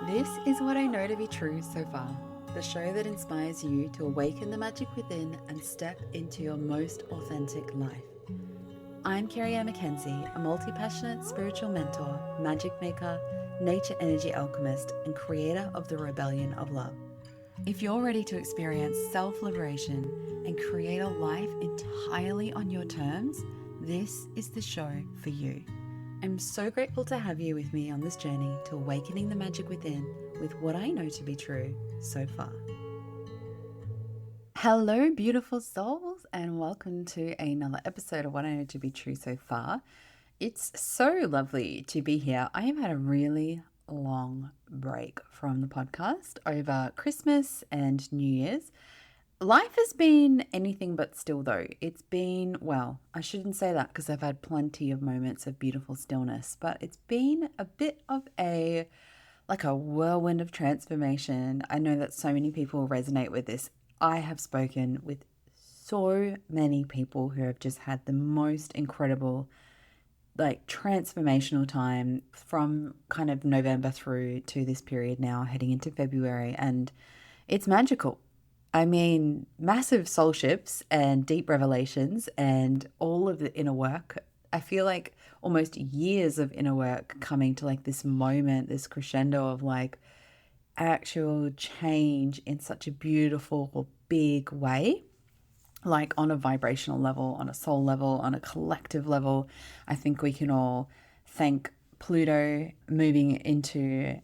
This is what I know to be true so far, the show that inspires you to awaken the magic within and step into your most authentic life. I'm Carrie Ann McKenzie, a multi-passionate spiritual mentor, magic maker, nature energy alchemist, and creator of the Rebellion of Love. If you're ready to experience self-liberation and create a life entirely on your terms, this is the show for you. I'm so grateful to have you with me on this journey to awakening the magic within with what I know to be true so far. Hello, beautiful souls, and welcome to another episode of What I Know to Be True so far. It's so lovely to be here. I have had a really long break from the podcast over Christmas and New Year's. Life has been anything but still, though. It's been, well, I shouldn't say that because I've had plenty of moments of beautiful stillness, but it's been a bit of a whirlwind of transformation. I know that so many people resonate with this. I have spoken with so many people who have just had the most incredible, transformational time from kind of November through to this period now, heading into February, and it's magical. I mean, massive soul shifts and deep revelations and all of the inner work. I feel like almost years of inner work coming to this moment, this crescendo of actual change in such a beautiful, big way, on a vibrational level, on a soul level, on a collective level. I think we can all thank Pluto moving into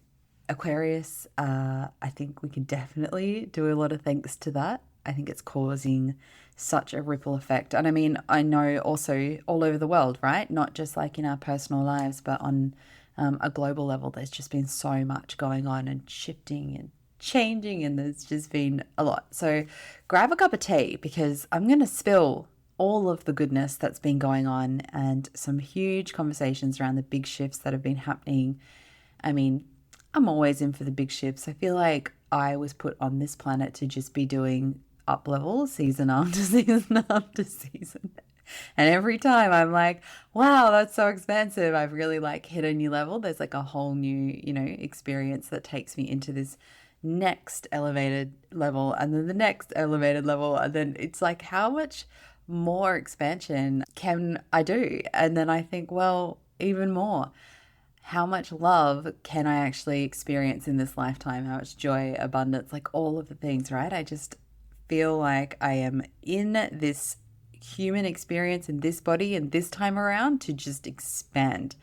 Aquarius. I think we can definitely do a lot of thanks to that. I think it's causing such a ripple effect. And I mean, I know also all over the world, right? Not just in our personal lives, but on a global level, there's just been so much going on and shifting and changing, and there's just been a lot. So grab a cup of tea because I'm going to spill all of the goodness that's been going on and some huge conversations around the big shifts that have been happening. I mean, I'm always in for the big shifts. I feel like I was put on this planet to just be doing up levels season after season after season. And every time I'm like, wow, that's so expansive. I've really hit a new level. There's a whole new, experience that takes me into this next elevated level and then the next elevated level. And then it's how much more expansion can I do? And then I think, well, even more. How much love can I actually experience in this lifetime? How much joy, abundance, all of the things, right? I just feel like I am in this human experience in this body and this time around to just expand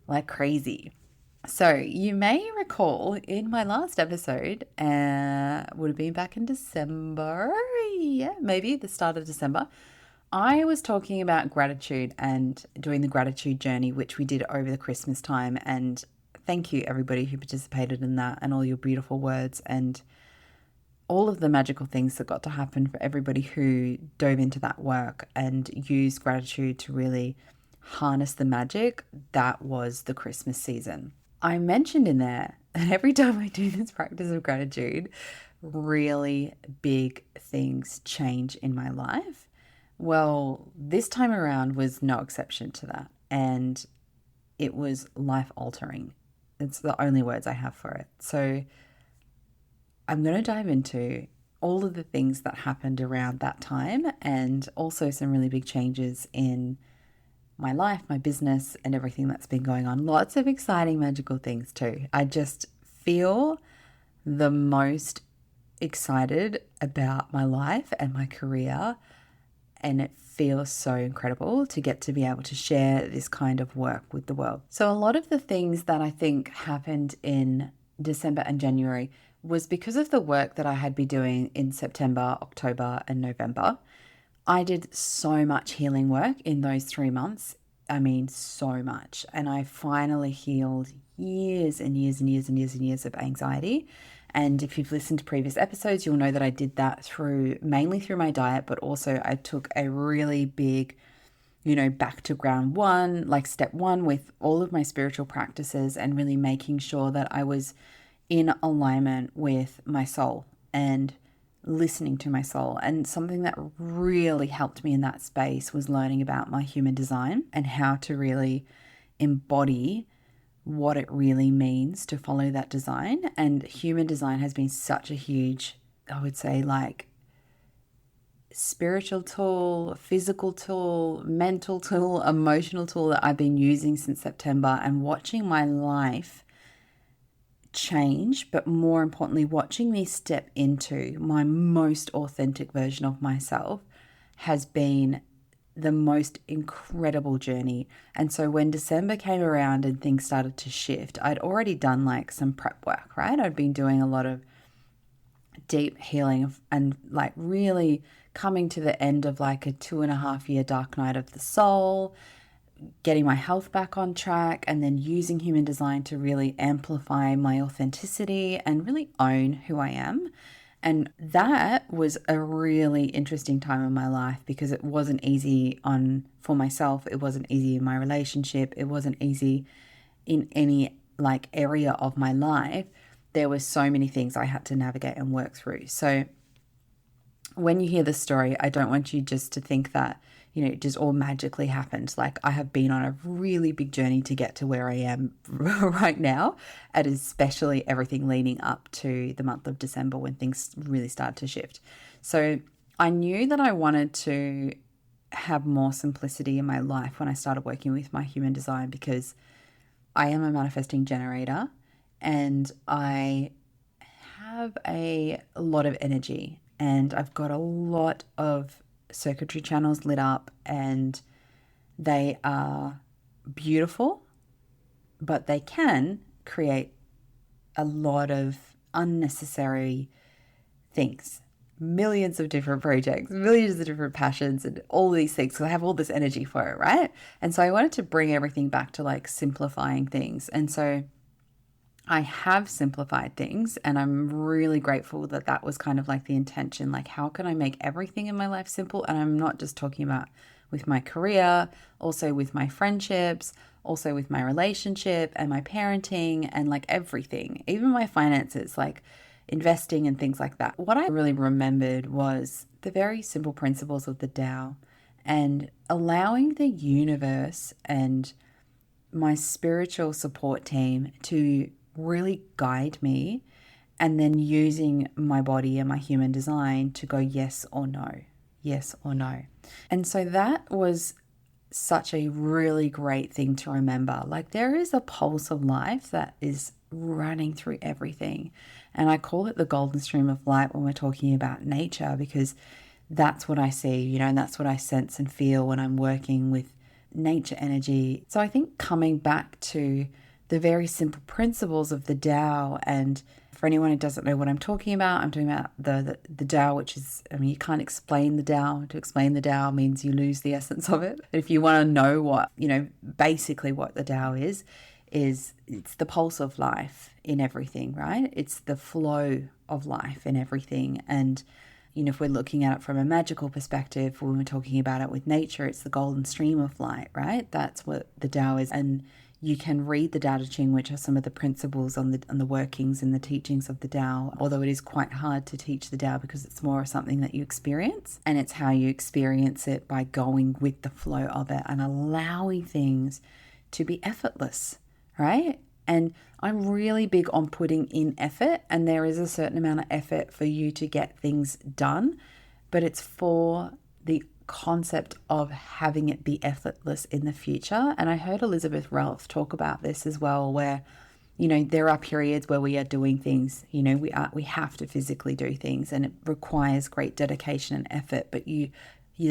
like crazy. So you may recall in my last episode, would have been back in December, maybe the start of December, I was talking about gratitude and doing the gratitude journey, which we did over the Christmas time. And thank you, everybody who participated in that, and all your beautiful words and all of the magical things that got to happen for everybody who dove into that work and used gratitude to really harness the magic that was the Christmas season. I mentioned in there that every time I do this practice of gratitude, really big things change in my life. Well, this time around was no exception to that, and it was life-altering. It's the only words I have for it. So I'm going to dive into all of the things that happened around that time and also some really big changes in my life, my business, and everything that's been going on. Lots of exciting, magical things too. I just feel the most excited about my life and my career, and it feels so incredible to get to be able to share this kind of work with the world. So a lot of the things that I think happened in December and January was because of the work that I had been doing in September, October, and November. I did so much healing work in those 3 months. I mean, so much. And I finally healed years and years and years and years and years of anxiety. And if you've listened to previous episodes, you'll know that I did that mainly through my diet, but also I took a really big, back to ground one, step one with all of my spiritual practices and really making sure that I was in alignment with my soul and listening to my soul. And something that really helped me in that space was learning about my human design and how to really embody what it really means to follow that design. And human design has been such a huge, I would say, like spiritual tool, physical tool, mental tool, emotional tool that I've been using since September, and watching my life change, but more importantly, watching me step into my most authentic version of myself has been the most incredible journey. And so when December came around and things started to shift, I'd already done like some prep work, right? I'd been doing a lot of deep healing and like really coming to the end of like a 2.5 year dark night of the soul, getting my health back on track, and then using human design to really amplify my authenticity and really own who I am. And that was a really interesting time in my life because it wasn't easy for myself. It wasn't easy in my relationship. It wasn't easy in any like area of my life. There were so many things I had to navigate and work through. So when you hear this story, I don't want you just to think that, it just all magically happened. Like, I have been on a really big journey to get to where I am right now, and especially everything leading up to the month of December when things really start to shift. So I knew that I wanted to have more simplicity in my life when I started working with my human design, because I am a manifesting generator and I have a lot of energy, and I've got a lot of circuitry channels lit up, and they are beautiful, but they can create a lot of unnecessary things, millions of different projects, millions of different passions, and all these things, because I have all this energy for it, right? And so I wanted to bring everything back to like simplifying things. And so I have simplified things, and I'm really grateful that that was kind of like the intention. Like, how can I make everything in my life simple? And I'm not just talking about with my career, also with my friendships, also with my relationship and my parenting, and like everything, even my finances, like investing and things like that. What I really remembered was the very simple principles of the Tao, and allowing the universe and my spiritual support team to really guide me, and then using my body and my human design to go yes or no, yes or no. And so that was such a really great thing to remember. Like, there is a pulse of life that is running through everything. And I call it the golden stream of light when we're talking about nature, because that's what I see, and that's what I sense and feel when I'm working with nature energy. So I think coming back to the very simple principles of the Tao, and for anyone who doesn't know what I'm talking about, I'm talking about the Tao, which is, you can't explain the Tao. To explain the Tao means you lose the essence of it. If you want to know what, basically what the Tao is it's the pulse of life in everything, right? It's the flow of life in everything. And if we're looking at it from a magical perspective, when we're talking about it with nature, it's the golden stream of light, right? That's what the Tao is. And you can read the Tao Te Ching, which are some of the principles on the workings and the teachings of the Tao, although it is quite hard to teach the Tao because it's more of something that you experience, and it's how you experience it by going with the flow of it and allowing things to be effortless, right? And I'm really big on putting in effort, and there is a certain amount of effort for you to get things done, but it's for the concept of having it be effortless in the future. And I heard Elizabeth Ralph talk about this as well, where there are periods where we are doing things, we have to physically do things, and it requires great dedication and effort, but the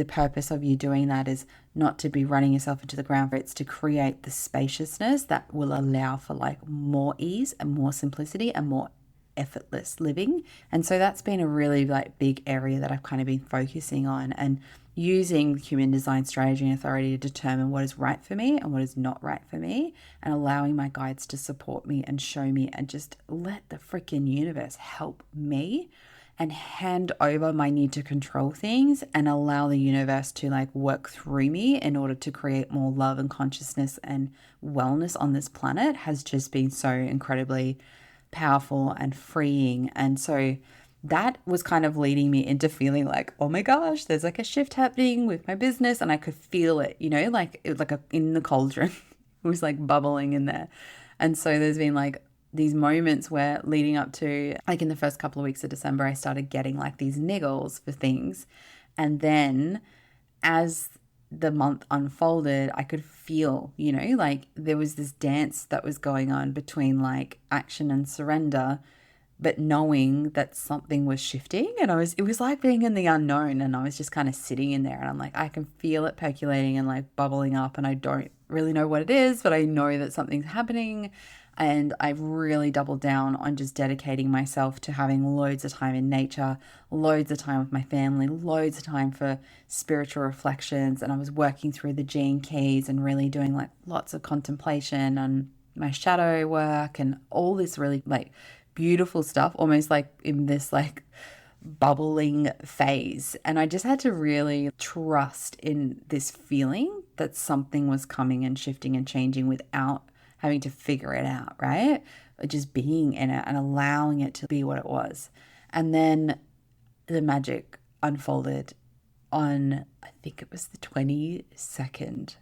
purpose of you doing that is not to be running yourself into the ground, but it's to create the spaciousness that will allow for like more ease and more simplicity and more effortless living. And so that's been a really like big area that I've kind of been focusing on, and using human design strategy and authority to determine what is right for me and what is not right for me, and allowing my guides to support me and show me, and just let the freaking universe help me, and hand over my need to control things and allow the universe to like work through me in order to create more love and consciousness and wellness on this planet, has just been so incredibly powerful and freeing. And so that was kind of leading me into feeling like, oh my gosh, there's like a shift happening with my business, and I could feel it, like it was like in the cauldron. It was like bubbling in there. And so there's been like these moments where leading up to, like in the first couple of weeks of December, I started getting like these niggles for things. And then as the month unfolded, I could feel, like there was this dance that was going on between like action and surrender, but knowing that something was shifting. And it was like being in the unknown, and I was just kind of sitting in there, and I'm like, I can feel it percolating and like bubbling up, and I don't really know what it is, but I know that something's happening. And I've really doubled down on just dedicating myself to having loads of time in nature, loads of time with my family, loads of time for spiritual reflections. And I was working through the gene keys and really doing like lots of contemplation on my shadow work and all this really like beautiful stuff, almost like in this like bubbling phase. And I just had to really trust in this feeling that something was coming and shifting and changing without having to figure it out, right? Just being in it and allowing it to be what it was. And then the magic unfolded on, I think it was the 22nd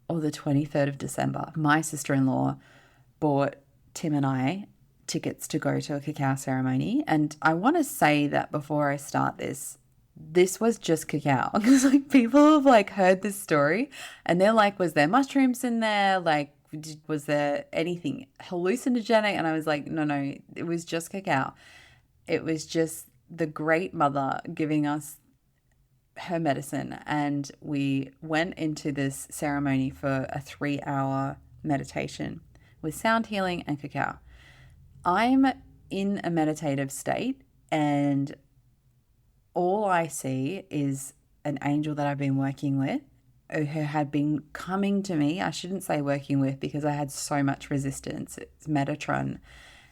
or the 23rd of December. My sister-in-law bought Tim and I tickets to go to a cacao ceremony. And I want to say that before I start this was just cacao, because like people have like heard this story and they're like, was there mushrooms in there? Like, was there anything hallucinogenic? And I was like, no, it was just cacao. It was just the great mother giving us her medicine. And we went into this ceremony for a 3-hour meditation with sound healing and cacao. I'm in a meditative state, and all I see is an angel that I've been working with, who had been coming to me. I shouldn't say working with, because I had so much resistance. It's Metatron.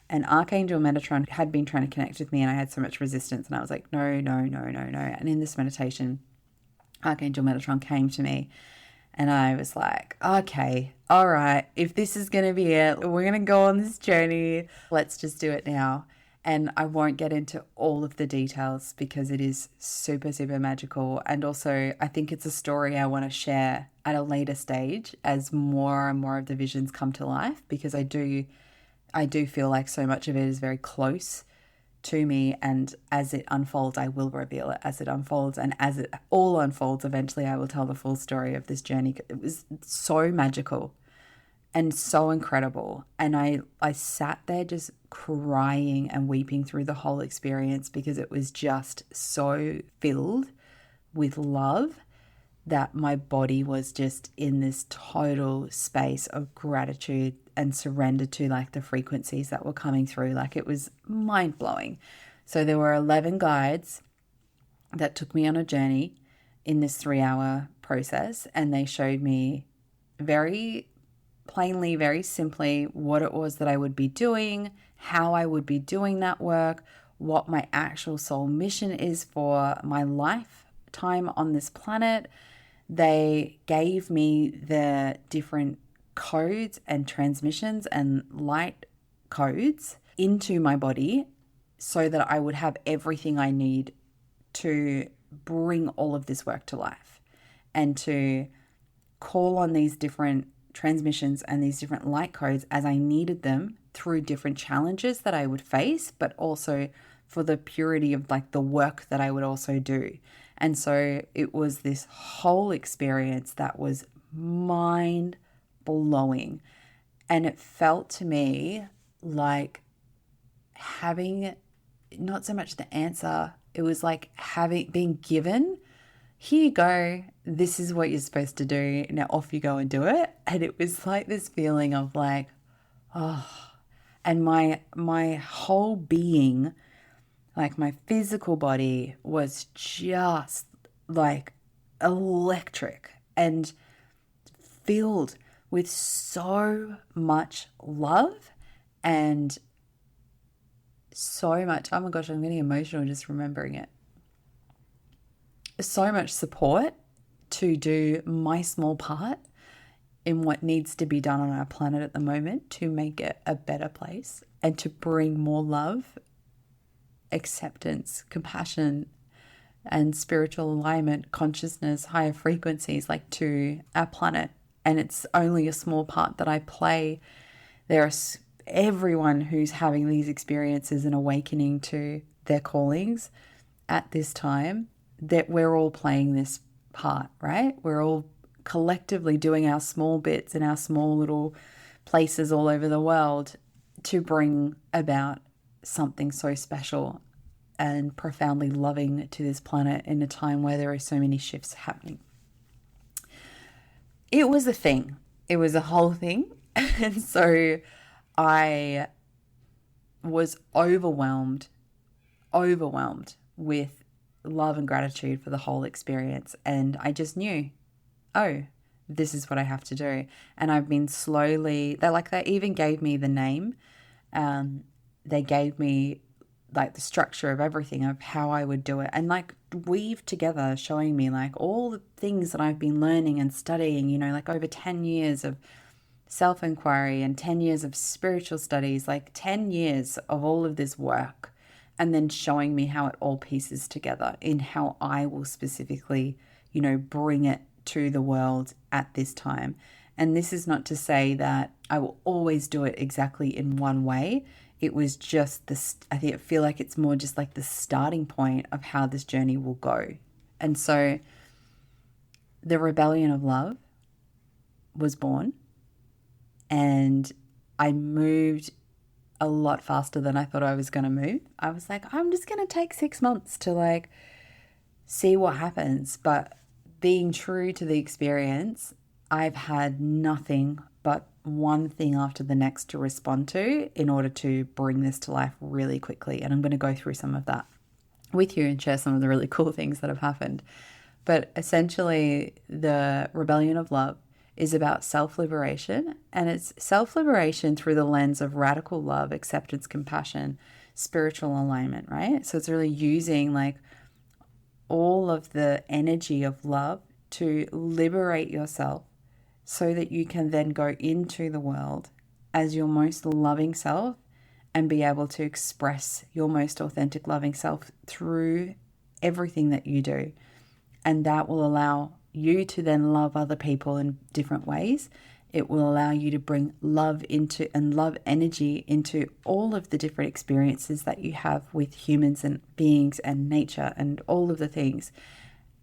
And Archangel Metatron had been trying to connect with me, and I had so much resistance. And I was like, no. And in this meditation, Archangel Metatron came to me, and I was like, okay, all right, if this is going to be it, we're going to go on this journey. Let's just do it now. And I won't get into all of the details because it is super, super magical. And also, I think it's a story I want to share at a later stage as more and more of the visions come to life, because I do feel like so much of it is very close to me. And as it unfolds, I will reveal it as it unfolds. And as it all unfolds, eventually I will tell the full story of this journey. It was so magical and so incredible. And I sat there just crying and weeping through the whole experience, because it was just so filled with love that my body was just in this total space of gratitude and surrender to like the frequencies that were coming through. Like, it was mind blowing. So there were 11 guides that took me on a journey in this 3-hour process, and they showed me very plainly, very simply, what it was that I would be doing, how I would be doing that work, what my actual soul mission is for my lifetime on this planet. They gave me the different codes and transmissions and light codes into my body so that I would have everything I need to bring all of this work to life, and to call on these different transmissions and these different light codes as I needed them through different challenges that I would face, but also for the purity of like the work that I would also do. And so it was this whole experience that was mind blowing. And it felt to me like having not so much the answer, it was like being given, here you go, this is what you're supposed to do, now off you go and do it. And it was like this feeling of like, oh, and my whole being, like my physical body, was just like electric and filled with so much love and so much, oh my gosh, I'm getting emotional just remembering it. So much support to do my small part in what needs to be done on our planet at the moment to make it a better place, and to bring more love, acceptance, compassion, and spiritual alignment, consciousness, higher frequencies, like to our planet. And it's only a small part that I play. everyone who's having these experiences and awakening to their callings at this time, that we're all playing this part, right? We're all collectively doing our small bits in our small little places all over the world to bring about something so special and profoundly loving to this planet in a time where there are so many shifts happening. It was a thing. It was a whole thing. And so I was overwhelmed with love and gratitude for the whole experience. And I just knew, oh, this is what I have to do. And I've been slowly, they even gave me the name. They gave me like the structure of everything of how I would do it, and like weave together, showing me like all the things that I've been learning and studying, like over 10 years of self-inquiry and 10 years of spiritual studies, like 10 years of all of this work, and then showing me how it all pieces together in how I will specifically, bring it to the world at this time. And this is not to say that I will always do it exactly in one way. It was just this, I feel like it's more just like the starting point of how this journey will go. And so the rebellion of love was born, and I moved a lot faster than I thought I was going to move. I was like, I'm just going to take 6 months to like see what happens. But being true to the experience, I've had nothing but one thing after the next to respond to in order to bring this to life really quickly. And I'm going to go through some of that with you and share some of the really cool things that have happened. But essentially, the rebellion of love is about self-liberation, and it's self-liberation through the lens of radical love, acceptance, compassion, spiritual alignment, right? So it's really using like all of the energy of love to liberate yourself so that you can then go into the world as your most loving self and be able to express your most authentic loving self through everything that you do. And that will allow you to then love other people in different ways. It will allow you to bring love into and love energy into all of the different experiences that you have with humans and beings and nature and all of the things.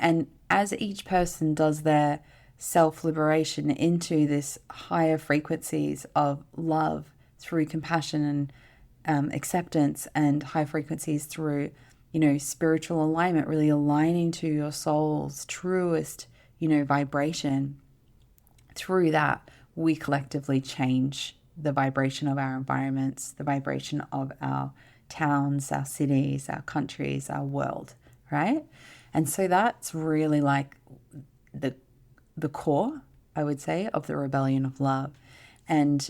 And as each person does their self-liberation into this higher frequencies of love through compassion and acceptance, and high frequencies through, spiritual alignment, really aligning to your soul's truest, vibration, through that, we collectively change the vibration of our environments, the vibration of our towns, our cities, our countries, our world, right? And so that's really like the core, I would say, of the rebellion of love. And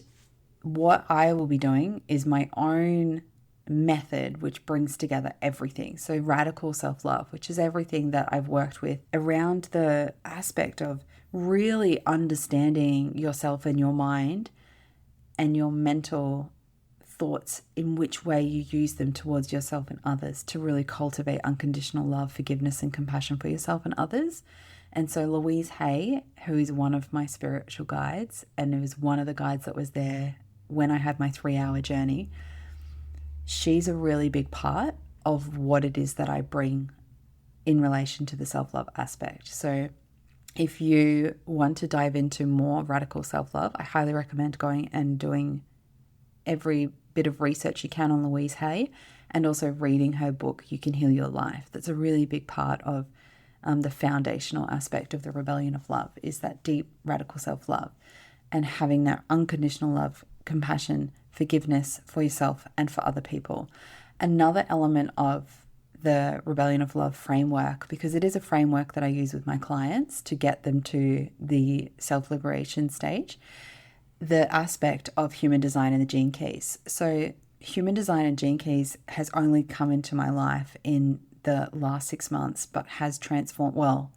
what I will be doing is my own method, which brings together everything. So radical self-love, which is everything that I've worked with around the aspect of really understanding yourself and your mind and your mental thoughts, in which way you use them towards yourself and others, to really cultivate unconditional love, forgiveness, and compassion for yourself and others. And so Louise Hay, who is one of my spiritual guides, and it was one of the guides that was there when I had my 3-hour journey, she's a really big part of what it is that I bring in relation to the self-love aspect. So if you want to dive into more radical self-love, I highly recommend going and doing every bit of research you can on Louise Hay, and also reading her book, You Can Heal Your Life. That's a really big part of the foundational aspect of the rebellion of love, is that deep radical self-love and having that unconditional love, compassion, forgiveness for yourself and for other people. Another element of the rebellion of love framework, because it is a framework that I use with my clients to get them to the self-liberation stage, the aspect of human design and the gene keys. So human design and gene keys has only come into my life in the last 6 months, but has transformed. Well,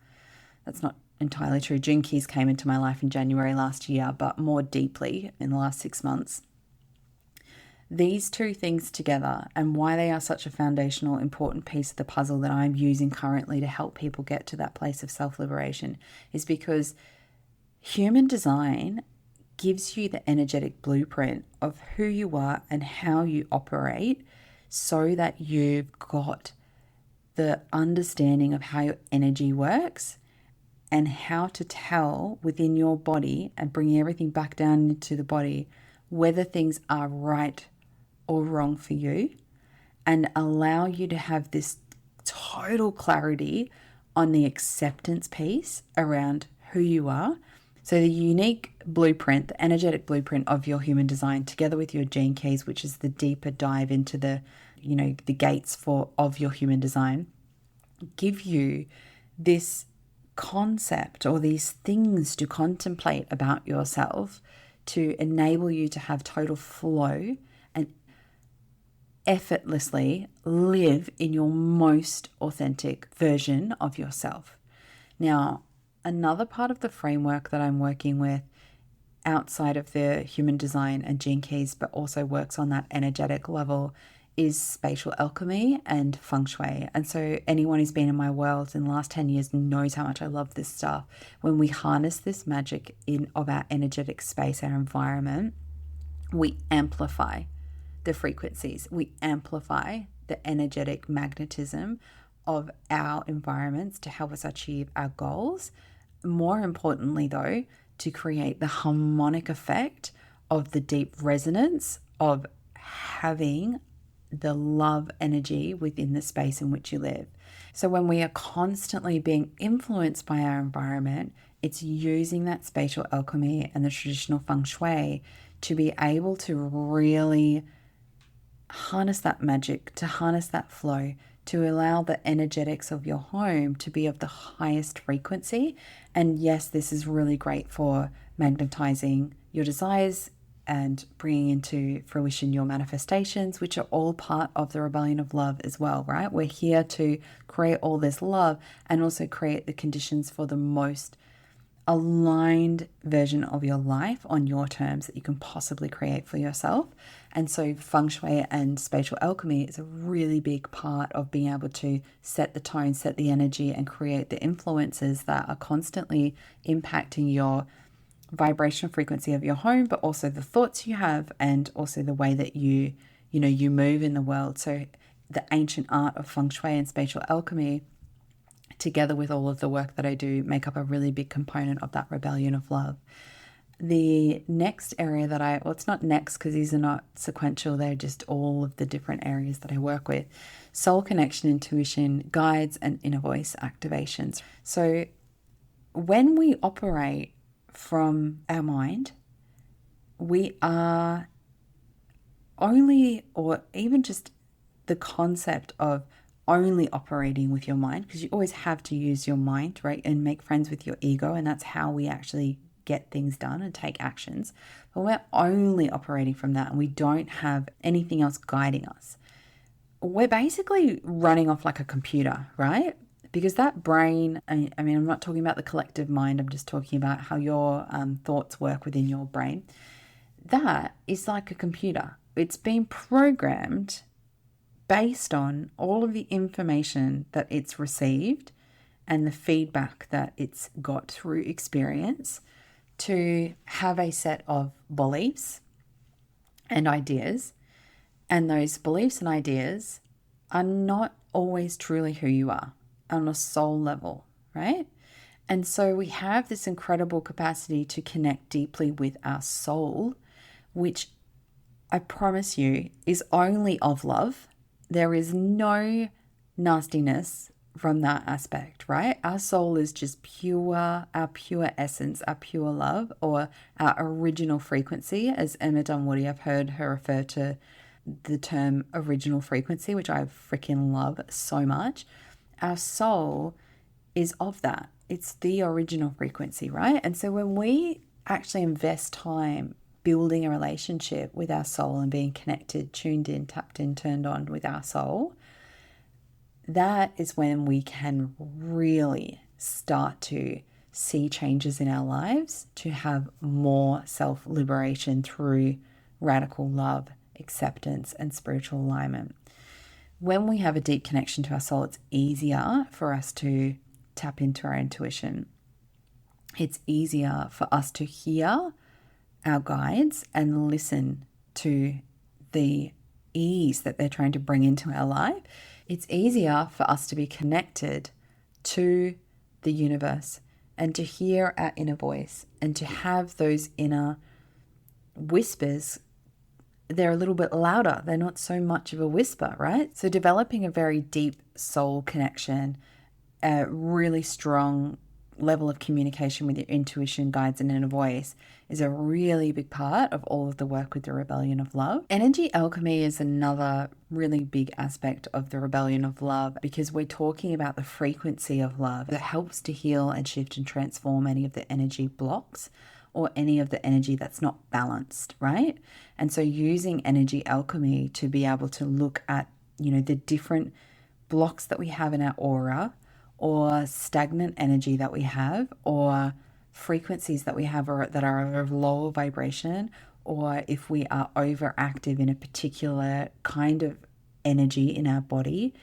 that's not entirely true. Gene keys came into my life in January last year, but more deeply in the last 6 months. These two things together, and why they are such a foundational, important piece of the puzzle that I'm using currently to help people get to that place of self-liberation, is because human design gives you the energetic blueprint of who you are and how you operate, so that you've got the understanding of how your energy works and how to tell within your body, and bringing everything back down into the body, whether things are right or wrong for you, and allow you to have this total clarity on the acceptance piece around who you are. So the unique blueprint, the energetic blueprint of your human design, together with your gene keys, which is the deeper dive into the, the gates of your human design, give you this concept or these things to contemplate about yourself to enable you to have total flow and effortlessly live in your most authentic version of yourself. Now, another part of the framework that I'm working with outside of the human design and gene keys, but also works on that energetic level, is spatial alchemy and Feng Shui. And so anyone who's been in my world in the last 10 years knows how much I love this stuff. When we harness this magic of our energetic space, our environment, we amplify the frequencies. We amplify the energetic magnetism of our environments to help us achieve our goals. More importantly, though, to create the harmonic effect of the deep resonance of having the love energy within the space in which you live. So when we are constantly being influenced by our environment, it's using that spatial alchemy and the traditional Feng Shui to be able to really harness that magic, to harness that flow, to allow the energetics of your home to be of the highest frequency. And yes, this is really great for magnetizing your desires and bringing into fruition your manifestations, which are all part of the rebellion of love as well, right? We're here to create all this love and also create the conditions for the most aligned version of your life on your terms that you can possibly create for yourself. And so Feng Shui and spatial alchemy is a really big part of being able to set the tone, set the energy, and create the influences that are constantly impacting your vibrational frequency of your home, but also the thoughts you have and also the way that you move in the world. So the ancient art of Feng Shui and spatial alchemy, together with all of the work that I do, make up a really big component of that rebellion of love. The next area that it's not next because these are not sequential, they're just all of the different areas that I work with: soul connection, intuition, guides, and inner voice activations. So when we operate from our mind, we are only, or even just the concept of only operating with your mind, because you always have to use your mind, right? And make friends with your ego. And that's how we actually get things done and take actions. But we're only operating from that and we don't have anything else guiding us. We're basically running off like a computer, right? Because that brain, I mean, I'm not talking about the collective mind. I'm just talking about how your thoughts work within your brain. That is like a computer. It's been programmed based on all of the information that it's received and the feedback that it's got through experience to have a set of beliefs and ideas. And those beliefs and ideas are not always truly who you are on a soul level, right? And so we have this incredible capacity to connect deeply with our soul, which I promise you is only of love. There is no nastiness from that aspect, right? Our soul is just pure, our pure essence, our pure love, or our original frequency. As Emma Dunwoody, I've heard her refer to the term original frequency, which I freaking love so much. Our soul is of that. It's the original frequency, right? And so when we actually invest time building a relationship with our soul and being connected, tuned in, tapped in, turned on with our soul, that is when we can really start to see changes in our lives, to have more self-liberation through radical love, acceptance, and spiritual alignment. When we have a deep connection to our soul, it's easier for us to tap into our intuition. It's easier for us to hear our guides and listen to the ease that they're trying to bring into our life, it's easier for us to be connected to the universe and to hear our inner voice and to have those inner whispers. They're a little bit louder. They're not so much of a whisper, right? So developing a very deep soul connection, a really strong level of communication with your intuition, guides, and inner voice is a really big part of all of the work with the rebellion of love. Energy alchemy is another really big aspect of the rebellion of love, because we're talking about the frequency of love that helps to heal and shift and transform any of the energy blocks or any of the energy that's not balanced, right? And so using energy alchemy to be able to look at, the different blocks that we have in our aura, or stagnant energy that we have, or frequencies that we have that are of lower vibration, or if we are overactive in a particular kind of energy in our body,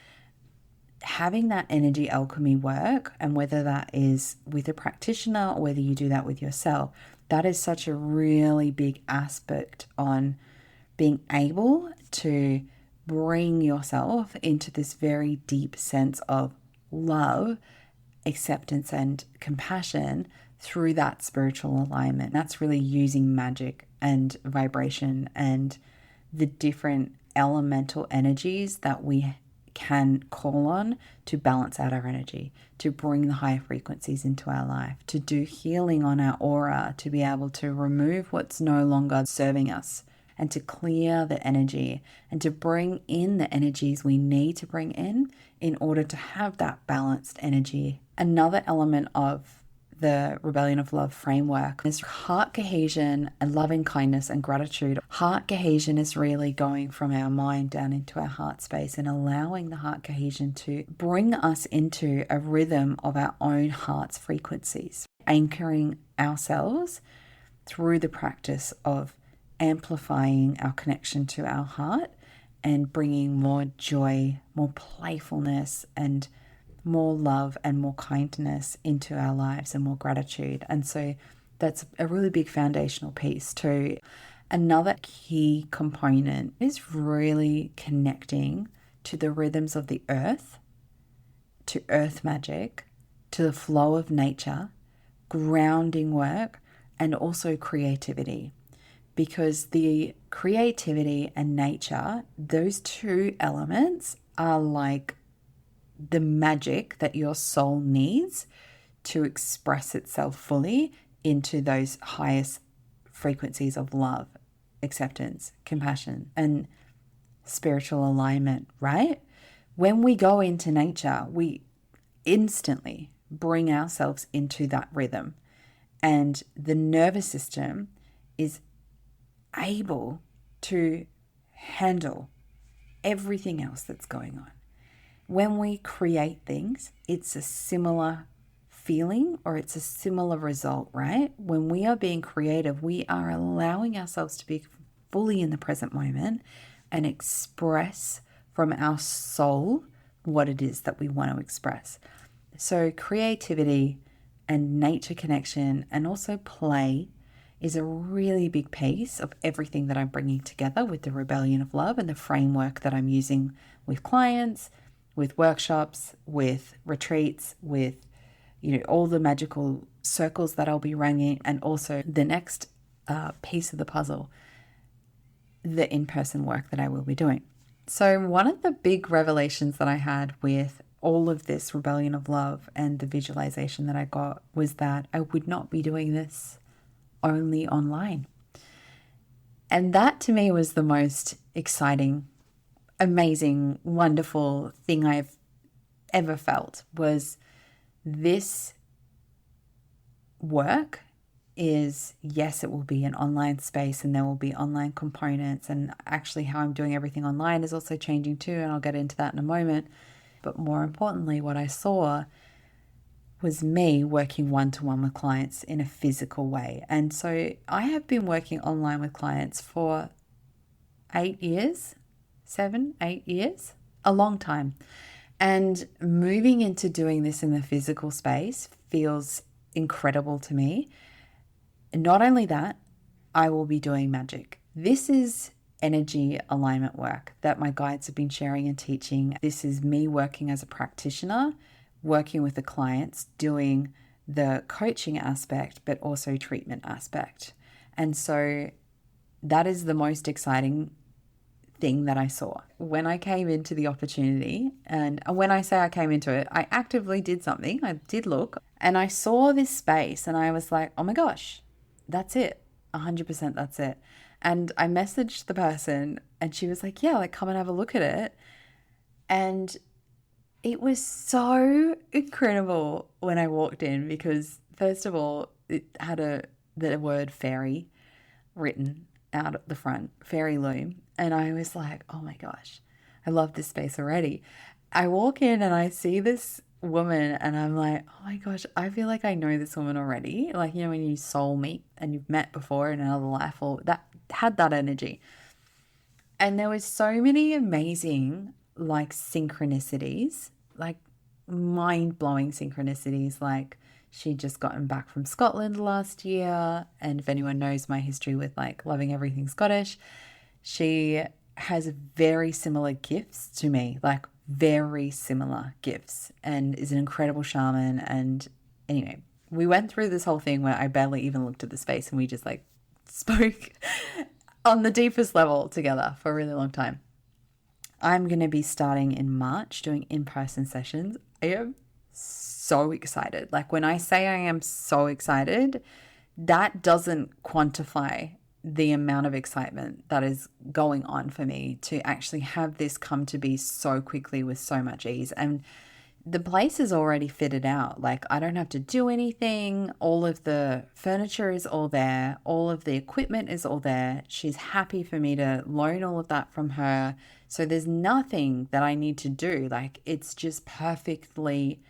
having that energy alchemy work, and whether that is with a practitioner or whether you do that with yourself, that is such a really big aspect on being able to bring yourself into this very deep sense of love, acceptance, and compassion through that spiritual alignment. That's really using magic and vibration and the different elemental energies that we can call on to balance out our energy, to bring the higher frequencies into our life, to do healing on our aura, to be able to remove what's no longer serving us, and to clear the energy and to bring in the energies we need to bring in order to have that balanced energy. Another element of the rebellion of love framework is heart cohesion and loving kindness and gratitude. Heart cohesion is really going from our mind down into our heart space and allowing the heart cohesion to bring us into a rhythm of our own heart's frequencies, anchoring ourselves through the practice of amplifying our connection to our heart and bringing more joy, more playfulness, and more love and more kindness into our lives, and more gratitude. And so that's a really big foundational piece too. Another key component is really connecting to the rhythms of the earth, to earth magic, to the flow of nature, grounding work, and also creativity. Because the creativity and nature, those two elements are like the magic that your soul needs to express itself fully into those highest frequencies of love, acceptance, compassion, and spiritual alignment, right? When we go into nature, we instantly bring ourselves into that rhythm, and the nervous system is able to handle everything else that's going on. When we create things, it's a similar feeling or it's a similar result, right? When we are being creative, we are allowing ourselves to be fully in the present moment and express from our soul what it is that we want to express. So creativity and nature connection and also play is a really big piece of everything that I'm bringing together with the rebellion of love and the framework that I'm using with clients, with workshops, with retreats, with all the magical circles that I'll be running, and also the next piece of the puzzle, the in-person work that I will be doing. So one of the big revelations that I had with all of this rebellion of love and the visualization that I got was that I would not be doing this only online. And that to me was the most exciting, amazing, wonderful thing I've ever felt. Was this work is, yes, it will be an online space and there will be online components, and actually how I'm doing everything online is also changing too, and I'll get into that in a moment. But more importantly, what I saw was me working one-to-one with clients in a physical way. And so I have been working online with clients for 8 years, 7, 8 years, a long time. And moving into doing this in the physical space feels incredible to me. And not only that, I will be doing magic. This is energy alignment work that my guides have been sharing and teaching. This is me working as a practitioner, working with the clients, doing the coaching aspect, but also treatment aspect. And so that is the most exciting thing that I saw when I came into the opportunity. And when I say I came into it, I actively did something. I did look and I saw this space and I was like, oh my gosh, that's it. 100% that's it. And I messaged the person and she was like, yeah, like come and have a look at it. And it was so incredible when I walked in because first of all, it had the word fairy written out at the front, fairy loom. And I was like, oh my gosh, I love this space already. I walk in and I see this woman and I'm like, oh my gosh, I feel like I know this woman already. Like, you know, when you soul meet and you've met before in another life, or that had that energy. And there was so many amazing like synchronicities, like mind-blowing synchronicities. Like she'd just gotten back from Scotland last year. And if anyone knows my history with like loving everything Scottish, she has very similar gifts to me, like very similar gifts, and is an incredible shaman. And anyway, we went through this whole thing where I barely even looked at the space and we just like spoke on the deepest level together for a really long time. I'm going to be starting in March doing in-person sessions. I am so excited. Like when I say I am so excited, that doesn't quantify the amount of excitement that is going on for me to actually have this come to be so quickly with so much ease. And the place is already fitted out. Like I don't have to do anything. All of the furniture is all there. All of the equipment is all there. She's happy for me to loan all of that from her. So there's nothing that I need to do. Like it's just perfectly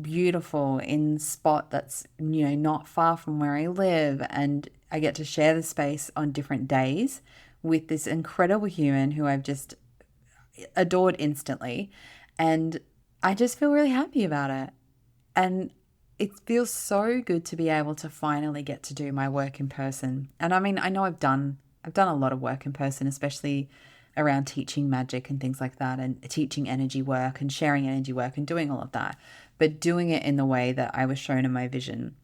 beautiful in spot that's, you know, not far from where I live. And I get to share the space on different days with this incredible human who I've just adored instantly. And I just feel really happy about it. And it feels so good to be able to finally get to do my work in person. And I mean, I know I've done a lot of work in person, especially around teaching magic and things like that, and teaching energy work and sharing energy work and doing all of that. But doing it in the way that I was shown in my vision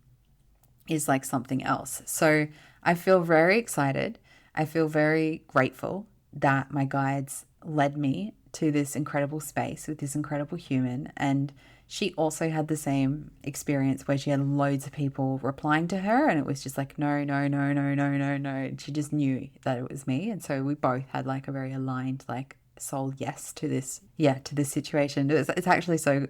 is like something else. So I feel very excited. I feel very grateful that my guides led me to this incredible space with this incredible human. And she also had the same experience where she had loads of people replying to her and it was just like, no, no, no, no, no, no, no. And she just knew that it was me. And so we both had like a very aligned, like soul yes to this, to this situation. It's actually so,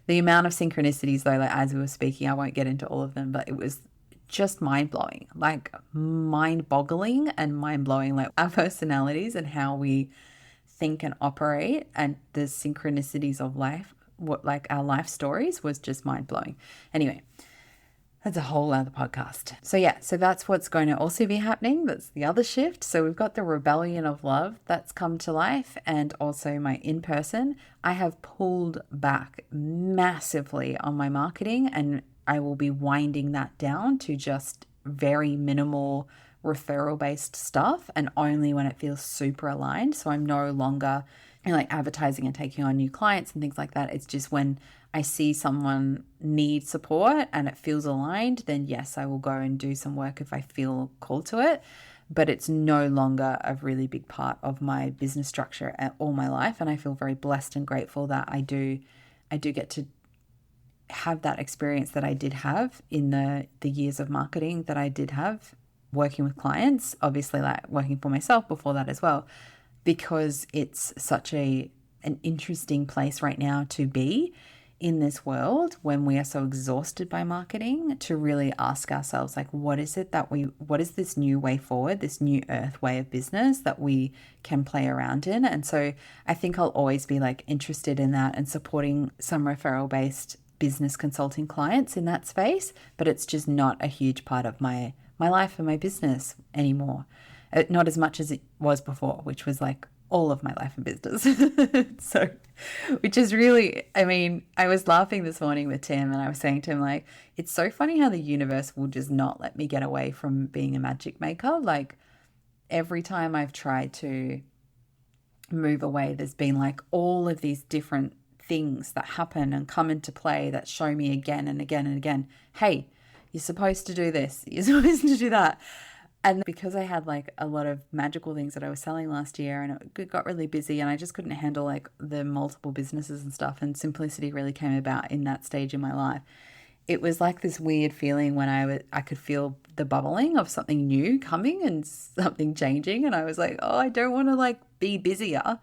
the amount of synchronicities though, like as we were speaking, I won't get into all of them, but it was just mind-blowing, like mind-boggling and mind-blowing, like our personalities and how we think and operate and the synchronicities of life, what like our life stories was just mind-blowing. Anyway, that's a whole other podcast. So that's what's going to also be happening. That's the other shift. So we've got the rebellion of love that's come to life, and also my in-person. I have pulled back massively on my marketing, and I will be winding that down to just very minimal referral-based stuff, and only when it feels super aligned. So I'm no longer like advertising and taking on new clients and things like that. It's just when I see someone need support and it feels aligned, then yes, I will go and do some work if I feel called to it. But it's no longer a really big part of my business structure all my life. And I feel very blessed and grateful that I do get to have that experience that I did have in the years of marketing that I did have working with clients, obviously like working for myself before that as well, because it's such an interesting place right now to be in this world when we are so exhausted by marketing, to really ask ourselves, like, what is this new way forward, this new earth way of business that we can play around in? And so I think I'll always be like interested in that and supporting some referral based business consulting clients in that space, but it's just not a huge part of my life and my business anymore. Not as much as it was before, which was like all of my life and business. So, which is really, I mean, I was laughing this morning with Tim and I was saying to him, like, it's so funny how the universe will just not let me get away from being a magic maker. Like, every time I've tried to move away, there's been like all of these different things that happen and come into play that show me again and again and again, hey, you're supposed to do this, you're supposed to do that. And because I had like a lot of magical things that I was selling last year and it got really busy and I just couldn't handle like the multiple businesses and stuff, and simplicity really came about in that stage in my life. It was like this weird feeling when I could feel the bubbling of something new coming and something changing. And I was like, oh, I don't want to like be busier.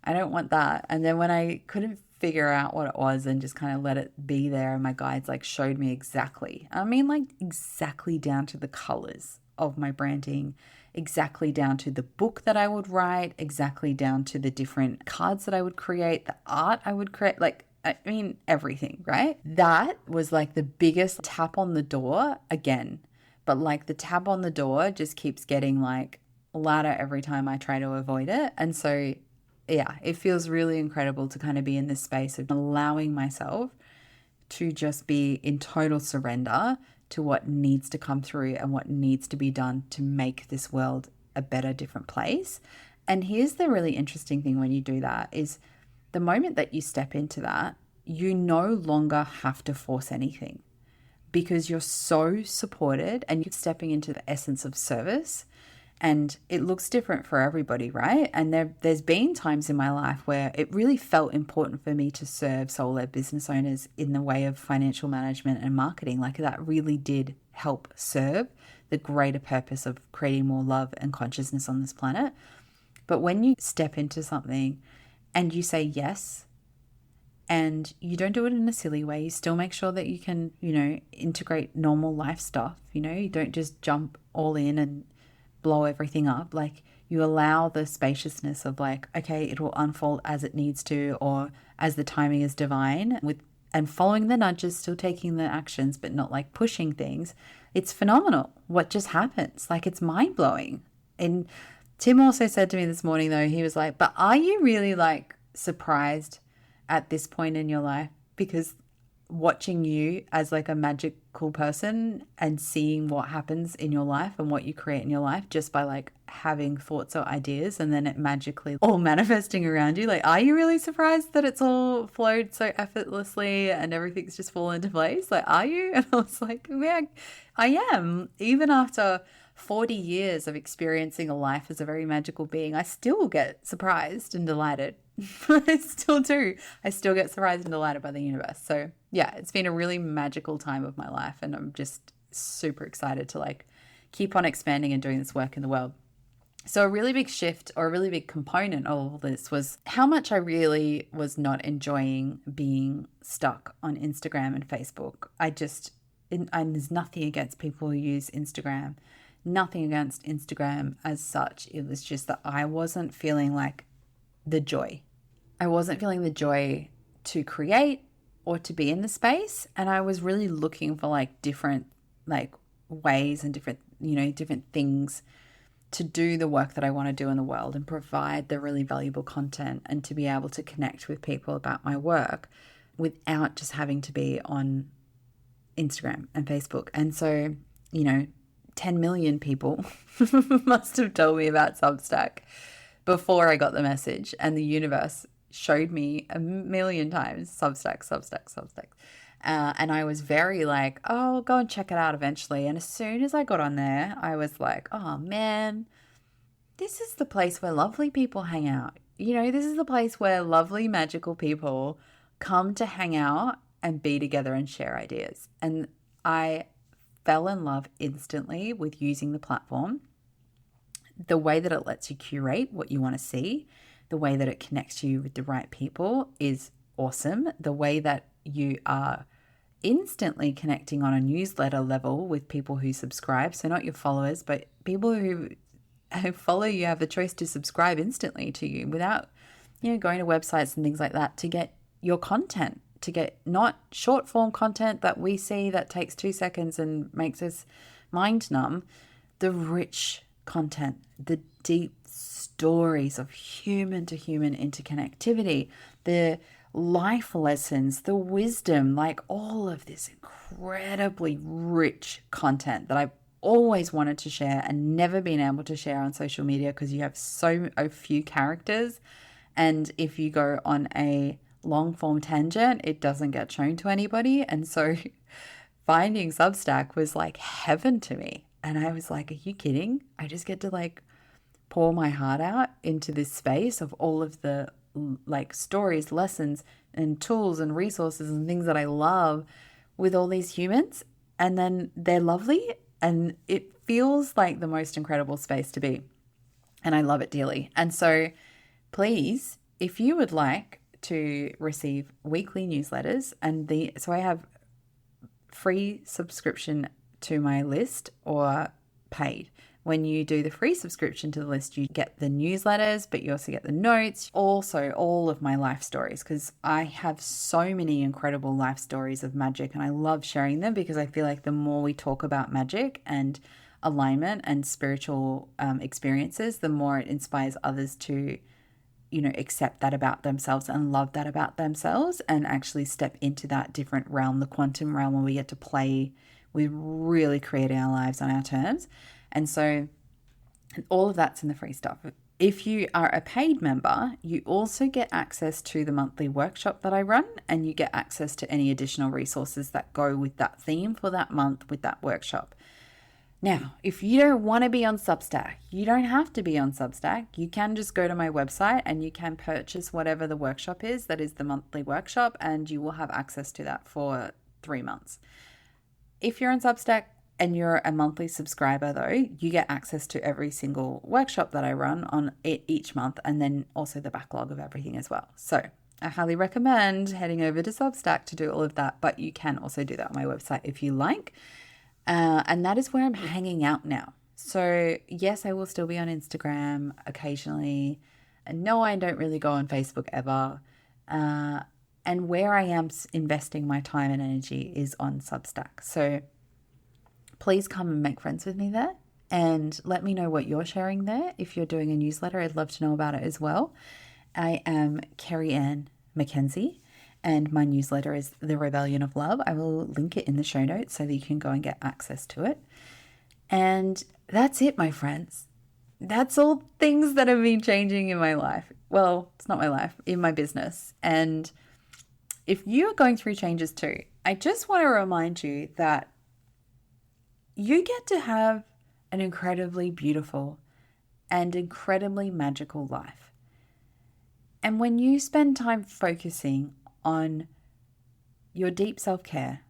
I don't want that. And then when I couldn't figure out what it was and just kind of let it be there, and my guides like showed me exactly, I mean, like exactly down to the colors of my branding, exactly down to the book that I would write, exactly down to the different cards that I would create, the art I would create, like, I mean, everything, right? That was like the biggest tap on the door again. But like the tap on the door just keeps getting like louder every time I try to avoid it. And so, yeah, it feels really incredible to kind of be in this space of allowing myself to just be in total surrender to what needs to come through and what needs to be done to make this world a better, different place. And here's the really interesting thing when you do that is the moment that you step into that, you no longer have to force anything because you're so supported and you're stepping into the essence of service. And it looks different for everybody, right? And there's been times in my life where it really felt important for me to serve solo business owners in the way of financial management and marketing. Like that really did help serve the greater purpose of creating more love and consciousness on this planet. But when you step into something and you say yes, and you don't do it in a silly way, you still make sure that you can, integrate normal life stuff. You don't just jump all in and blow everything up. Like you allow the spaciousness of like, okay, it will unfold as it needs to, or as the timing is divine, and following the nudges, still taking the actions, but not like pushing things. It's phenomenal what just happens. Like it's mind blowing. And Tim also said to me this morning though, he was like, but are you really like surprised at this point in your life? Because watching you as like a magical person and seeing what happens in your life and what you create in your life just by like having thoughts or ideas and then it magically all manifesting around you. Like, are you really surprised that it's all flowed so effortlessly and everything's just fallen into place? Like, are you? And I was like, yeah, I am. Even after 40 years of experiencing a life as a very magical being, I still get surprised and delighted. I still do. I still get surprised and delighted by the universe. So yeah, it's been a really magical time of my life and I'm just super excited to like keep on expanding and doing this work in the world. So a really big shift or a really big component of all this was how much I really was not enjoying being stuck on Instagram and Facebook. And there's nothing against people who use Instagram, nothing against Instagram as such. It was just that I wasn't feeling like the joy. I wasn't feeling the joy to create or to be in the space. And I was really looking for like different like ways and different things to do the work that I want to do in the world and provide the really valuable content and to be able to connect with people about my work without just having to be on Instagram and Facebook. And so, 10 million people must have told me about Substack before I got the message, and the universe showed me a million times Substack. And I was very like, oh, I'll go and check it out eventually. And as soon as I got on there, I was like, oh man, this is the place where lovely people hang out. This is the place where lovely, magical people come to hang out and be together and share ideas. And I fell in love instantly with using the platform. The way that it lets you curate what you want to see, the way that it connects you with the right people is awesome. The way that you are instantly connecting on a newsletter level with people who subscribe, so not your followers, but people who follow you have the choice to subscribe instantly to you without, going to websites and things like that to get your content, to get not short form content that we see that takes 2 seconds and makes us mind numb, the rich content, the deep stories of human to human interconnectivity, the life lessons, the wisdom, like all of this incredibly rich content that I've always wanted to share and never been able to share on social media because you have so few characters. And if you go on a long form tangent, it doesn't get shown to anybody. And so finding Substack was like heaven to me. And I was like, are you kidding? I just get to like pour my heart out into this space of all of the like stories, lessons, and tools and resources and things that I love with all these humans. And then they're lovely. And it feels like the most incredible space to be. And I love it dearly. And so please, if you would like to receive weekly newsletters, so I have free subscription to my list or paid. When you do the free subscription to the list, you get the newsletters, but you also get the notes, also all of my life stories, because I have so many incredible life stories of magic and I love sharing them because I feel like the more we talk about magic and alignment and spiritual experiences, the more it inspires others to, accept that about themselves and love that about themselves and actually step into that different realm, the quantum realm, where we get to play with really creating our lives on our terms. And so all of that's in the free stuff. If you are a paid member, you also get access to the monthly workshop that I run, and you get access to any additional resources that go with that theme for that month with that workshop. Now, if you don't want to be on Substack, you don't have to be on Substack. You can just go to my website and you can purchase whatever the workshop is, that is the monthly workshop, and you will have access to that for 3 months. If you're on Substack, and you're a monthly subscriber though, you get access to every single workshop that I run on it each month, and then also the backlog of everything as well. So I highly recommend heading over to Substack to do all of that, but you can also do that on my website if you like. And that is where I'm hanging out now. So yes, I will still be on Instagram occasionally. And no, I don't really go on Facebook ever. And where I am investing my time and energy is on Substack. So please come and make friends with me there and let me know what you're sharing there. If you're doing a newsletter, I'd love to know about it as well. I am Kerry Ann Mackenzie, and my newsletter is The Rebellion of Love. I will link it in the show notes so that you can go and get access to it. And that's it, my friends. That's all things that have been changing in my life. Well, it's not my life, in my business. And if you're going through changes too, I just want to remind you that you get to have an incredibly beautiful and incredibly magical life. And when you spend time focusing on your deep self-care,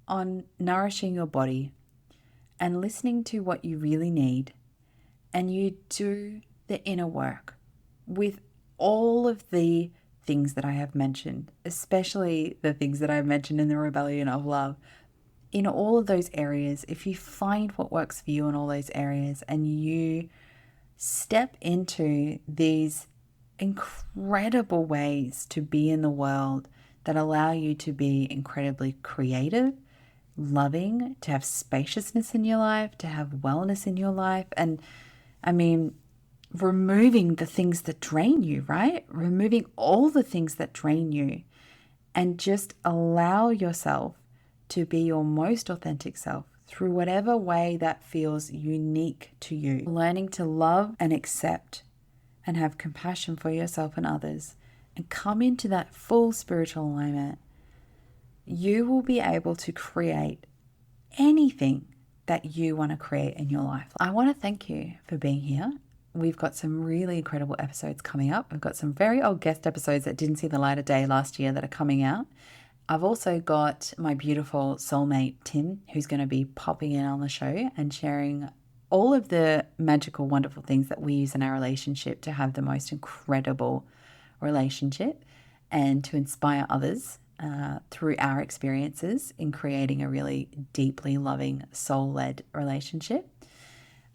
on nourishing your body and listening to what you really need, and you do the inner work with all of the things that I have mentioned, especially the things that I've mentioned in the Rebellion of Love, in all of those areas, if you find what works for you in all those areas and you step into these incredible ways to be in the world that allow you to be incredibly creative, loving, to have spaciousness in your life, to have wellness in your life, and removing the things that drain you, right? Removing all the things that drain you, and just allow yourself to be your most authentic self through whatever way that feels unique to you. Learning to love and accept and have compassion for yourself and others and come into that full spiritual alignment, you will be able to create anything that you want to create in your life. I want to thank you for being here. We've got some really incredible episodes coming up. We've got some very old guest episodes that didn't see the light of day last year that are coming out. I've also got my beautiful soulmate, Tim, who's going to be popping in on the show and sharing all of the magical, wonderful things that we use in our relationship to have the most incredible relationship and to inspire others through our experiences in creating a really deeply loving, soul-led relationship.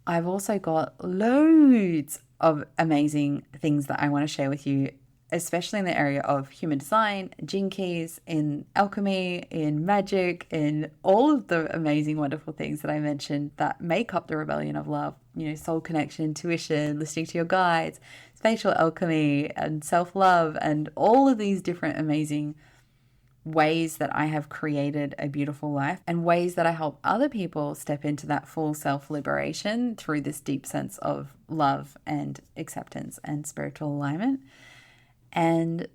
I've also got loads of amazing things that I want to share with you especially in the area of human design, gene keys, in alchemy, in magic, in all of the amazing, wonderful things that I mentioned that make up the rebellion of love. Soul connection, intuition, listening to your guides, spatial alchemy, and self-love, and all of these different amazing ways that I have created a beautiful life and ways that I help other people step into that full self-liberation through this deep sense of love and acceptance and spiritual alignment. And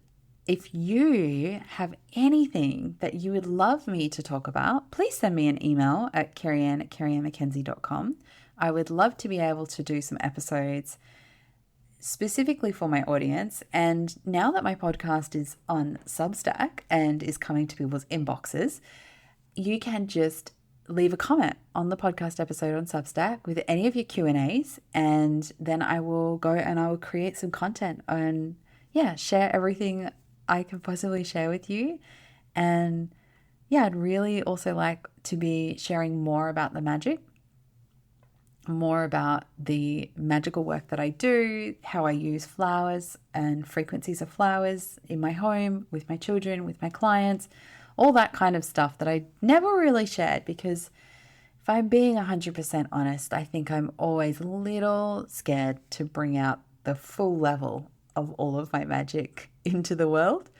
if you have anything that you would love me to talk about, please send me an email at kerryanne@kerryannemckenzie.com. I would love to be able to do some episodes specifically for my audience. And now that my podcast is on Substack and is coming to people's inboxes, you can just leave a comment on the podcast episode on Substack with any of your Q&As, and then I will go and I will create some content and share everything I can possibly share with you. And I'd really also like to be sharing more about the magic, more about the magical work that I do, how I use flowers and frequencies of flowers in my home, with my children, with my clients, all that kind of stuff that I never really shared, because if I'm being 100% honest, I think I'm always a little scared to bring out the full level of all of my magic into the world.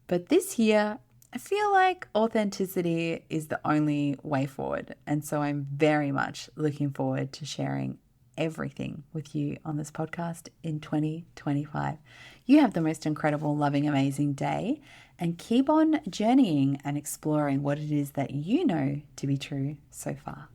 But this year, I feel like authenticity is the only way forward. And so I'm very much looking forward to sharing everything with you on this podcast in 2025. You have the most incredible, loving, amazing day, and keep on journeying and exploring what it is that you know to be true so far.